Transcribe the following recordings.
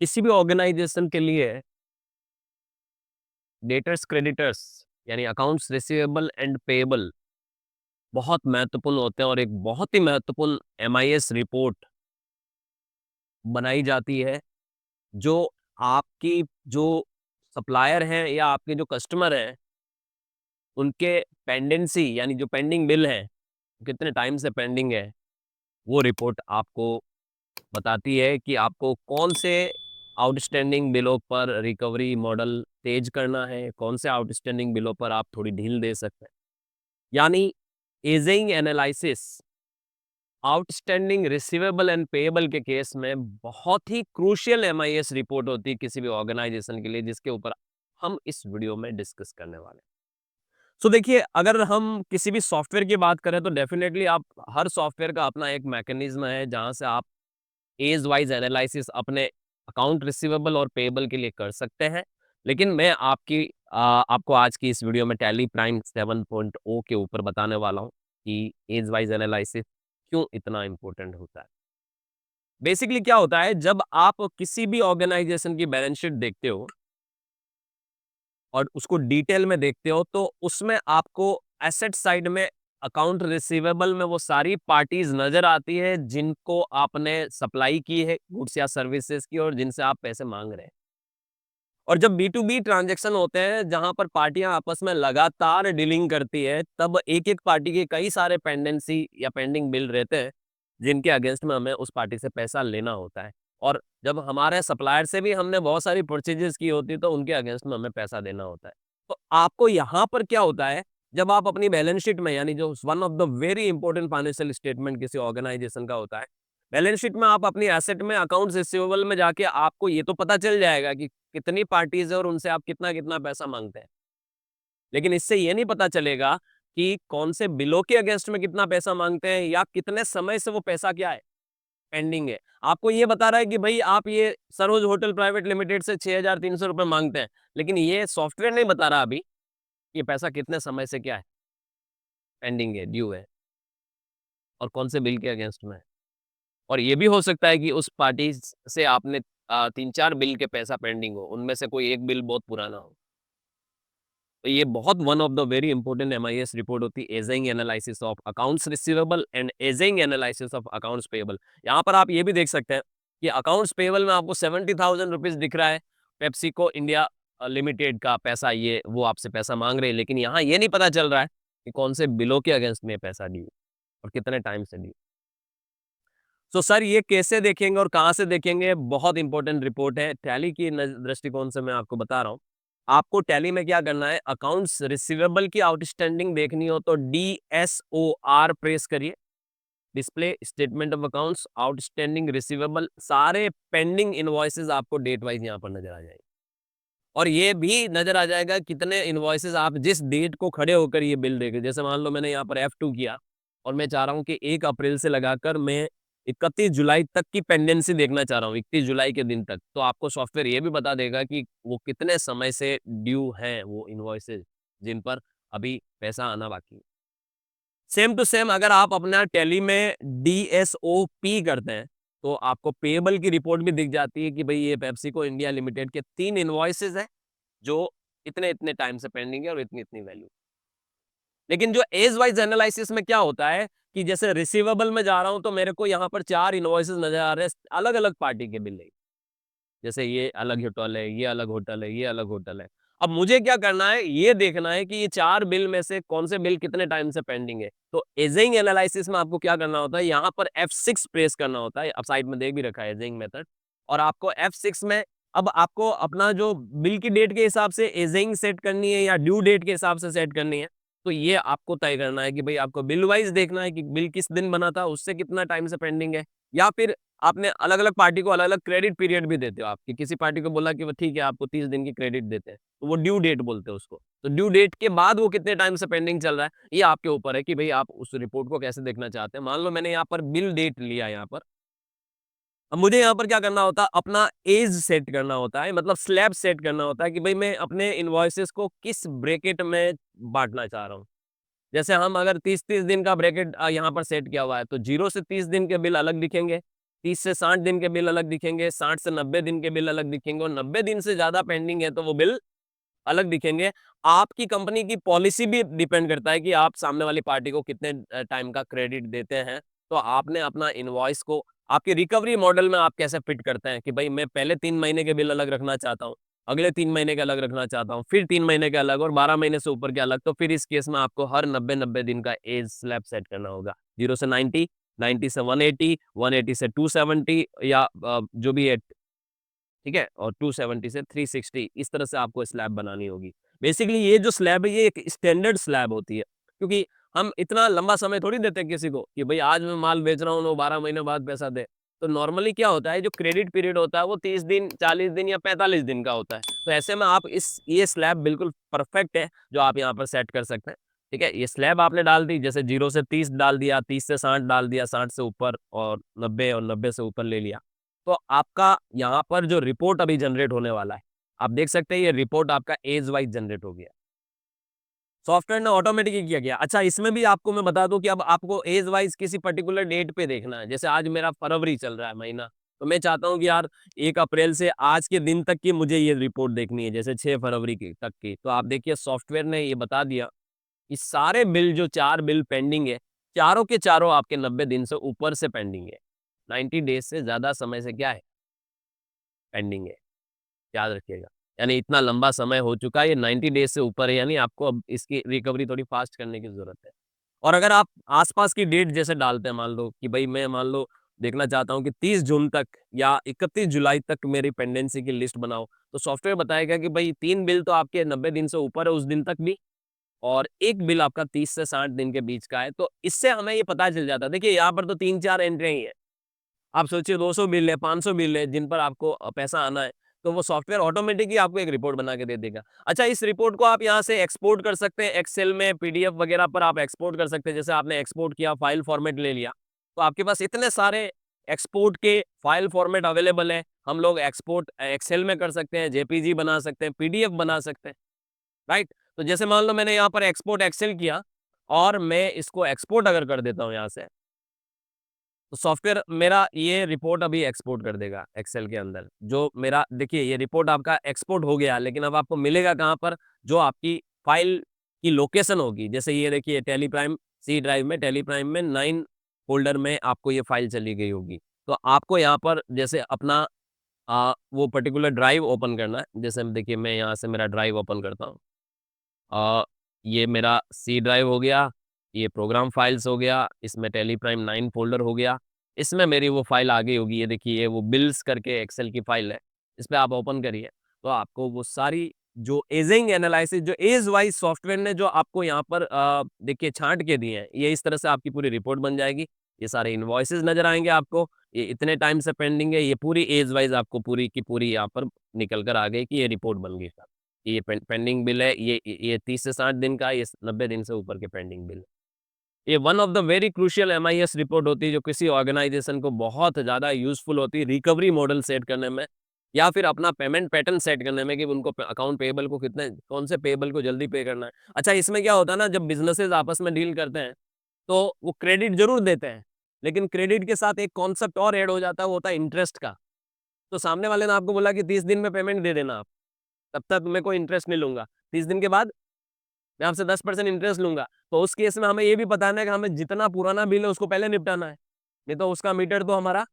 किसी भी ऑर्गेनाइजेशन के लिए डेटर्स क्रेडिटर्स यानी अकाउंट्स रिसीवेबल एंड पेएबल बहुत महत्वपूर्ण होते हैं और एक बहुत ही महत्वपूर्ण एमआईएस रिपोर्ट बनाई जाती है जो आपकी जो सप्लायर हैं या आपके जो कस्टमर हैं उनके पेंडेंसी यानी जो पेंडिंग बिल है कितने टाइम से पेंडिंग है वो रिपोर्ट आपको बताती है कि आपको कौन से आउटस्टैंडिंग बिलों पर रिकवरी मॉडल तेज करना है, कौन से आउटस्टैंडिंग बिलों पर आप थोड़ी ढील दे सकते हैं। यानी ageing analysis outstanding receivable and payable के केस में बहुत ही क्रूशियल एमआईएस रिपोर्ट होती है किसी भी ऑर्गेनाइजेशन के लिए, जिसके ऊपर हम इस वीडियो में डिस्कस करने वाले हैं। सो देखिए, अगर हम किसी भी सॉफ्टवेयर की बात करें तो डेफिनेटली आप हर सॉफ्टवेयर का अपना एक मैकेनिज्म है जहां से आप एज वाइज एनालिसिस अपने अकाउंट रिसीवेबल और पेएबल के लिए कर सकते हैं। लेकिन मैं आपको आज की इस वीडियो में टैली प्राइम 7.0 के ऊपर बताने वाला हूँ कि एज वाइज एनालिसिस क्यों इतना इंपॉर्टेंट होता है। बेसिकली क्या होता है, जब आप किसी भी ऑर्गेनाइजेशन की बैलेंस शीट देखते हो और उसको डिटेल में देखते हो तो उसमें आपको एसेट साइड में अकाउंट रिसीवेबल में वो सारी पार्टीज नजर आती है जिनको आपने सप्लाई की है गुड्स या सर्विसेज की और जिनसे आप पैसे मांग रहे हैं। और जब बी टू बी ट्रांजेक्शन होते हैं जहां पर पार्टियां आपस में लगातार डीलिंग करती है तब एक एक पार्टी के कई सारे पेंडेंसी या पेंडिंग बिल रहते हैं जिनके अगेंस्ट में हमें उस पार्टी से पैसा लेना होता है। और जब हमारे सप्लायर से भी हमने बहुत सारी परचेजेस की होती है तो उनके अगेंस्ट में हमें पैसा देना होता है। तो आपको यहाँ पर क्या होता है, जब आप अपनी बैलेंस शीट में यानी जो one of the very important financial statement किसी ऑर्गेनाइजेशन का होता है, बैलेंस शीट में आप अपनी एसेट में अकाउंट्स रिसीवेबल में जाके आपको ये तो पता चल जाएगा कि कितनी पार्टीज है और उनसे आप कितना कितना पैसा मांगते हैं। लेकिन इससे ये नहीं पता चलेगा कि कौन से बिलों के अगेंस्ट में कितना पैसा मांगते हैं या कितने समय से वो पैसा क्या है, पेंडिंग है। आपको ये बता रहा है कि भाई आप ये सरोज होटल प्राइवेट लिमिटेड से 6,300 रुपए मांगते हैं, लेकिन ये सॉफ्टवेयर नहीं बता रहा अभी ये पैसा कितने समय से क्या है, पेंडिंग है, ड्यू है और कौन से बिल के अगेंस्ट में है। और ये भी हो सकता है कि उस पार्टी से आपने 3-4 बिल के पैसा पेंडिंग हो, उनमें से कोई एक बिल बहुत पुराना हो। तो ये बहुत one of the very important MIS report होती है, ageing analysis of accounts receivable and ageing analysis of accounts payable. यहाँ पर आप ये भी देख सकते हैं कि अकाउंट्स पेएबल में आपको 70,000 रुपीज दिख रहा है, पेप्सिको इंडिया लिमिटेड का पैसा, ये वो आपसे पैसा मांग रहे हैं, लेकिन यहाँ ये नहीं पता चल रहा है कि कौन से बिलों के अगेंस्ट में पैसा ड्यू और कितने टाइम से ड्यू। तो सर ये कैसे देखेंगे और कहाँ से देखेंगे, बहुत इंपॉर्टेंट रिपोर्ट है। टैली की दृष्टिकोण से मैं आपको बता रहा हूँ। आपको टैली में क्या करना है, अकाउंट्स रिसीवेबल की आउटस्टैंडिंग देखनी हो तो DSOR प्रेस करिए, display statement of accounts outstanding receivable, सारे पेंडिंग इनवॉइसेस आपको डेट वाइज यहाँ पर नजर आ जाएंगे। और ये भी नजर आ जाएगा कितने इनवॉइसेस आप जिस डेट को खड़े होकर ये बिल देंगे। जैसे मान लो मैंने यहाँ पर F2 किया और मैं चाह रहा हूँ कि 1 अप्रैल से लगाकर मैं 31 जुलाई तक की पेंडेंसी देखना चाह रहा हूँ, 31 जुलाई के दिन तक, तो आपको सॉफ्टवेयर ये भी बता देगा कि वो कितने समय से ड्यू हैं वो इनवॉइसेस जिन पर अभी पैसा आना बाकी है। सेम टू सेम अगर आप अपना टैली में DSOP करते हैं तो आपको पेएबल की रिपोर्ट भी दिख जाती है कि भाई ये पेप्सिको इंडिया लिमिटेड के 3 इनवॉइसेस हैं जो इतने इतने टाइम से पेंडिंग है और इतनी इतनी वैल्यू। लेकिन जो एज वाइज एनालिसिस में क्या होता है कि जैसे रिसीवेबल में जा रहा हूं तो मेरे को यहाँ पर 4 इनवॉइसेस नजर आ रहे हैं, अलग अलग पार्टी के बिल है। जैसे ये अलग होटल है, ये अलग होटल है, ये अलग होटल है। अब मुझे क्या करना है, ये देखना है कि ये 4 बिल में से कौन से बिल कितने टाइम से पेंडिंग है। तो एजिंग एनालिसिस में आपको क्या करना होता है, यहाँ पर F6 प्रेस करना होता है। अब साइड में देख भी रखा है एजिंग मेथड। और आपको F6 में अब आपको अपना जो बिल की डेट के हिसाब से एजिंग सेट करनी है या ड्यू डेट के हिसाब से सेट करनी है। तो ये आपको तय करना है कि भाई आपको बिल वाइज देखना है कि बिल किस दिन बना था, उससे कितना टाइम से पेंडिंग है, या फिर आपने अलग-अलग पार्टी को अलग-अलग क्रेडिट पीरियड भी देते हो आप, कि किसी पार्टी को बोला कि वो ठीक है आपको 30 दिन की क्रेडिट देते हैं, तो वो ड्यू डेट बोलते हैं उसको। तो ड्यू डेट के बाद वो कितने टाइम से पेंडिंग चल रहा है, ये आपके ऊपर है कि भई आप उस रिपोर्ट को कैसे देखना चाहते हैं। मान लो मैंने यहाँ पर बिल डेट लिया यहाँ पर, अब मुझे यहाँ पर क्या करना होता है, अपना एज सेट करना होता है, मतलब स्लैब सेट करना होता है कि भई मैं अपने इनवॉइसेस को किस ब्रैकेट में बाँटना चाह रहा हूँ। जैसे हम अगर 30-30 दिन का ब्रैकेट यहाँ पर सेट किया हुआ है, तो 0 से 30 दिन के बिल अलग दिखेंगे 30 से 60 दिन के बिल अलग दिखेंगे, 60 से 90 दिन के बिल अलग दिखेंगे और 90 दिन से ज़्यादा पेंडिंग है तो वो बिल अलग दिखेंगे। आपकी कंपनी की पॉलिसी भी डिपेंड करता है कि आप सामने वाली पार्टी को कितने टाइम का क्रेडिट देते हैं। तो आपने अपना इनवॉइस को आपके रिकवरी मॉडल में आप कैसे फिट करते हैं कि भई मैं पहले 3 महीने के बिल अलग रखना चाहता हूँ, अगले 3 महीने के अलग रखना चाहता हूँ, फिर 3 महीने के अलग और 12 महीने से ऊपर के अलग। तो फिर इस केस में आपको हर 90-90 दिन का एज स्लैब सेट करना होगा। 0 से 90, 90 से 180, 180 से 270 या जो भी है, ठीक है? और 270 से 360 इस तरह से आपको स्लैब बनानी होगी। बेसिकली ये जो स्लैब है ये एक स्टैंडर्ड स्लैब होती है, क्योंकि हम इतना लंबा समय थोड़ी देते हैं किसी को कि भई आज मैं माल बेच रहा हूँ, वो 12 महीने बाद पैसा दे। तो नॉर्मली क्या होता है जो क्रेडिट पीरियड होता है वो 30 दिन, 40 दिन या 45 दिन का होता है। तो ऐसे में आप इस ये स्लैब बिल्कुल परफेक्ट है जो आप यहाँ पर सेट कर सकते हैं, ठीक है? ये स्लैब आपने डाल दी जैसे 0 से 30 डाल दिया, 30 से 60 डाल दिया, 60 से ऊपर और 90 से ऊपर ले लिया। तो आपका यहाँ पर जो रिपोर्ट अभी जनरेट होने वाला है, आप देख सकते हैं ये रिपोर्ट आपका एज वाइज़ जनरेट हो गया। सॉफ्टवेयर ने ऑटोमेटिक ही किया गया। अच्छा इसमें भी आपको मैं बता दूँ कि अब आपको एज वाइज़ किसी पर्टिकुलर डेट पे देखना है। जैसे आज मेरा फरवरी चल रहा है महीना, तो मैं चाहता हूँ कि यार 1 अप्रैल से आज के दिन तक की मुझे ये रिपोर्ट देखनी है, जैसे 6 फरवरी की तक की। तो आप देखिए सॉफ्टवेयर ने ये बता दिया, कि सारे बिल जो 4 बिल पेंडिंग है, चारों के चारों आपके 90 दिन से ऊपर से पेंडिंग है। 90 डेज़ से ज़्यादा समय से क्या है? पेंडिंग है। याद रखिएगा। यानी इतना लंबा समय हो चुका है, ये 90 डेज़ से ऊपर है, यानी आपको अब इसकी रिकवरी थोड़ी फ़ास्ट करने की ज़रूरत है। और अगर आप आस-पास की डेट जैसे डालते हैं, मान लो कि भई मैं मान लो देखना चाहता हूँ कि 30 जून तक या 31 जुलाई तक मेरी पेंडेंसी की लिस्ट बनाओ, तो सॉफ्टवेयर बताएगा कि भई 3 बिल तो आपके 90 दिन से ऊपर है उस दिन तक भी और 1 बिल आपका 30 से 60 दिन के बीच का है। तो इससे हमें ये पता चल जाता है, देखिए यहाँ पर तो 3-4 एंट्रियाँ ही हैं। आप सोचिए 200 बिल है, 500 बिल है जिन पर आपको पैसा आना है, तो वो सॉफ्टवेयर ऑटोमेटिक ही आपको एक रिपोर्ट बना के दे देगा। अच्छा इस रिपोर्ट को आप यहाँ से एक्सपोर्ट कर सकते हैं, एक्सेल में, पीडीएफ वगैरह पर आप एक्सपोर्ट कर सकते हैं। जैसे आपने एक्सपोर्ट किया, फाइल फॉर्मेट ले लिया, तो आपके पास इतने सारे एक्सपोर्ट के फाइल फॉर्मेट अवेलेबल है। हम लोग एक्सपोर्ट एक्सेल में कर सकते हैं, जेपीजी बना सकते हैं, पीडीएफ बना सकते हैं, राइट? तो जैसे मान लो मैंने यहाँ पर एक्सपोर्ट एक्सेल किया और मैं इसको एक्सपोर्ट अगर कर देता हूँ यहाँ से तो सॉफ्टवेयर मेरा ये रिपोर्ट अभी एक्सपोर्ट कर देगा एक्सेल के अंदर। जो मेरा देखिए ये रिपोर्ट आपका एक्सपोर्ट हो गया, लेकिन अब आपको मिलेगा कहाँ पर? जो आपकी फ़ाइल की लोकेशन होगी। जैसे ये देखिए टेली प्राइम सी ड्राइव में टेली प्राइम में 9 फ़ोल्डर में आपको ये फ़ाइल चली गई होगी। तो आपको यहाँ पर जैसे अपना वो पर्टिकुलर ड्राइव ओपन करना है। जैसे देखिए मैं यहाँ से मेरा ड्राइव ओपन करता हूँ। अ, ये मेरा सी ड्राइव हो गया, ये प्रोग्राम फाइल्स हो गया, इसमें टेली प्राइम 9 फ़ोल्डर हो गया, इसमें मेरी वो फाइल आ गई होगी, ये देखिए ये वो बिल्स करके एक्सेल की फाइल है, इस पे आप ओपन करिए, तो आपको वो सारी जो एजिंग एनालिसिस जो एज वाइज़ सॉफ्टवेयर ने जो आपको यहाँ पर देखिए छाँट के दिए हैं, ये इस तरह से आपकी पूरी रिपोर्ट बन जाएगी। ये सारे इनवॉइसेज़ नज़र आएँगे आपको, ये इतने टाइम से पेंडिंग है, ये पूरी एज वाइज़ आपको पूरी की पूरी यहाँ पर निकल कर आ गई कि ये रिपोर्ट बन गई। ये पेंडिंग बिल है, ये 30 से 60 दिन का, ये 90 दिन से ऊपर के पेंडिंग बिल। ये one of the very crucial MIS report होती है, जो किसी ऑर्गेनाइज़ेशन को बहुत ज़्यादा यूज़फुल होती है, रिकवरी मॉडल सेट करने में या फिर अपना पेमेंट पैटर्न सेट करने में कि उनको प अकाउंट पेएबल को कितने कौन से पेएबल को जल्दी पे करना है। अच्छा, इसमें क्या होता है ना, जब बिज़नेसेस आपस में डील करते हैं, तो वो क्रेडिट ज़रूर देते हैं, लेकिन क्रेडिट के साथ एक कॉन्सेप्ट और ऐड हो जाता है, वो होता है इंटरेस्ट का। तो सामने वाले ने आपको बोला कि 30 दिन में पेमेंट दे देना आप। तब तक मैं कोई इंटरेस्ट नहीं लूँगा। 30 दिन के बाद मैं आपसे 10% इंटरेस्ट लूँगा। तो उस केस में हमें ये भी बताना है कि हमें जितना पुराना बिल है उसको पहले निपटाना है। नहीं तो उसका मीटर तो हमारा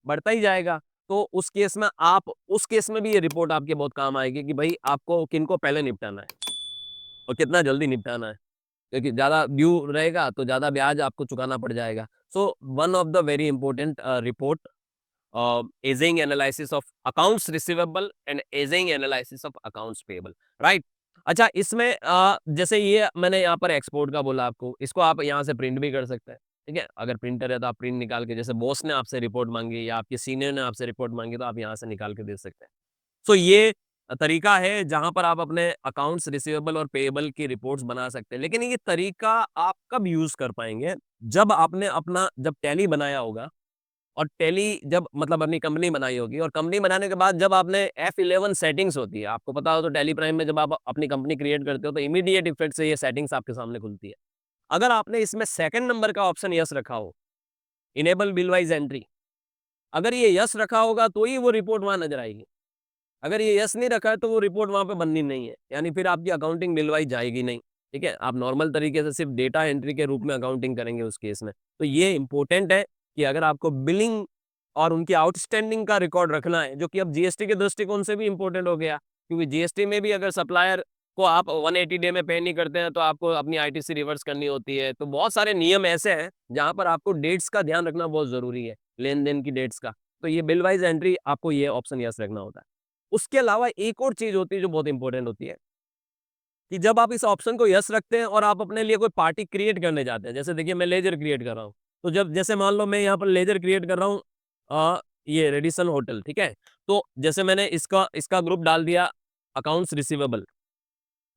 बढ़ता ही जाएगा। तो उस केस में आप उस केस में भी ये रिपोर्ट आपके बहुत काम आएगी कि भई आपको किनको पहले निपटाना है और कितना जल्दी निपटाना है। क्योंकि ज़्यादा ड्यू रहेगा तो ज़्यादा ब्याज आपको चुकाना पड़ जाएगा। So one of the very important report aging analysis of accounts receivable and aging analysis of accounts payable, right? अच्छा इसमें जैसे ये मैंने यहाँ पर एक्सपोर्ट का बोला आपको, इसको आप यहाँ से प्रिंट भी कर सकते हैं, ठीक है? अगर प्रिंटर है तो आप प्रिंट निकाल के जैसे बॉस ने आपसे रिपोर्ट माँगी या आपके सीनियर ने आपसे रिपोर्ट माँगी तो आप यहाँ से निकाल के दे सकते हैं। सो ये तरीका है जहाँ पर आप अपने अकाउंट्स रिसीवेबल और पेएबल की रिपोर्ट्स बना सकते हैं। लेकिन ये तरीका आप कब यूज़ कर पाएँगे? जब आपने अपना जब टैली बनाया होगा और टैली जब मतलब अपनी कंपनी बनाई होगी और कंपनी बनाने के बाद जब आपने F11 सेटिंग्स होती है, आपको पता हो तो टैली प्राइम में जब आप अपनी कंपनी क्रिएट करते हो तो इमीडिएट इफेक्ट से ये सेटिंग्स आपके सामने खुलती है। अगर आपने इसमें सेकंड नंबर का ऑप्शन यस रखा हो, इनेबल बिल वाइज़ एंट्री, अगर ये यस रखा होगा तो ही वो रिपोर्ट वहाँ नज़र आएगी। अगर ये यस नहीं रखा है तो वो रिपोर्ट वहाँ पे बननी नहीं है, यानी फिर आपकी अकाउंटिंग बिलवाई जाएगी नहीं, ठीक है? आप नॉर्मल तरीके से सिर्फ़ डेटा एंट्री के रूप में अकाउंटिंग करेंगे उस केस में। तो ये इम्पोर्टेंट है कि अगर आपको बिलिंग और उनकी आउटस्टैंडिंग का रिकॉर्ड रखना है, जो कि अब जीएसटी के दृष्टिकोण से भी इम्पोर्टेंट हो गया, क्योंकि जीएसटी में भी अगर सप्लायर को आप 180 डे में पे नहीं करते हैं, तो आपको अपनी आईटीसी रिवर्स करनी होती है। तो बहुत सारे नियम ऐसे हैं, जहाँ पर आपको डेट्स का ध्यान रखना बहुत ज़रूरी है, लेन-देन की डेट्स का। तो ये बिल वाइज़ एंट्री आपको ये ऑप्शन यस रखना होता है। उसके अलावा एक और चीज़ होती है जो बहुत इम्पोर्टेंट होती है, कि जब आप इस ऑप्शन को यस रखते हैं और आप अपने लिए कोई पार्टी क्रिएट करने जाते हैं, जैसे देखिए मैं लेजर क्रिएट कर रहा हूँ, तो जब जैसे मान लो मैं यहाँ पर लेजर क्रिएट कर रहा हूँ ये रेडिसन होटल, ठीक है? तो जैसे मैंने इसका इसका ग्रुप डाल दिया अकाउंट्स रिसीवेबल,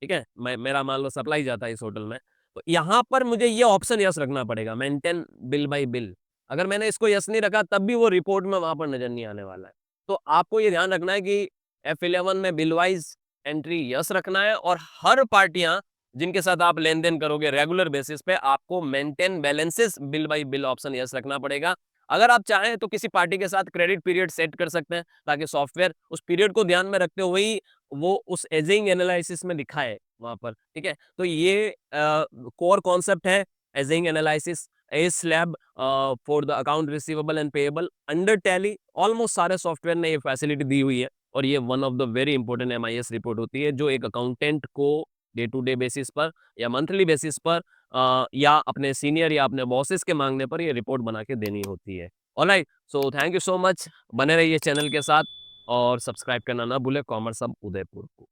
ठीक है? मैं मेरा मान लो सप्लाई जाता है इस होटल में, तो यहाँ पर मुझे ये ऑप्शन यस रखना पड़ेगा, मेंटेन बिल बाय बिल। अगर मैंने इसको यस नहीं रखा तब भी वो रिपोर्ट में वहाँ पर नज़र नहीं आने वाला है। तो आपको ये ध्यान रखना है कि F11 में बिल वाइज़ एंट्री यस रखना है और हर पार्टियाँ जिनके साथ आप लेन-देन करोगे रेगुलर बेसिस पे आपको maintain balances bill bye bill option yes रखना पड़ेगा। अगर आप चाहें तो किसी पार्टी के साथ क्रेडिट पीरियड सेट कर सकते हैं, ताकि सॉफ्टवेयर उस पीरियड को ध्यान में रखते हुए ही वो उस एजिंग एनालिसिस में दिखाए वहाँ पर, ठीक है? तो ये कोर कॉन्सेप्ट है ageing analysis, age slab for the account receivable and payable under Tally. Almost सारे सॉफ्टवेयर ने ये फैसिलिटी दी हुई है और ये one of the very important MIS report होती है, जो एक अकाउंटेंट को डे टू डे बेसिस पर या मंथली बेसिस पर या अपने सीनियर या अपने बॉसेस के मांगने पर ये रिपोर्ट बना के देनी होती है। Alright, so thank you so much. बने रहिए चैनल के साथ और सब्सक्राइब करना ना भूलें कॉमर्स हब उदयपुर को।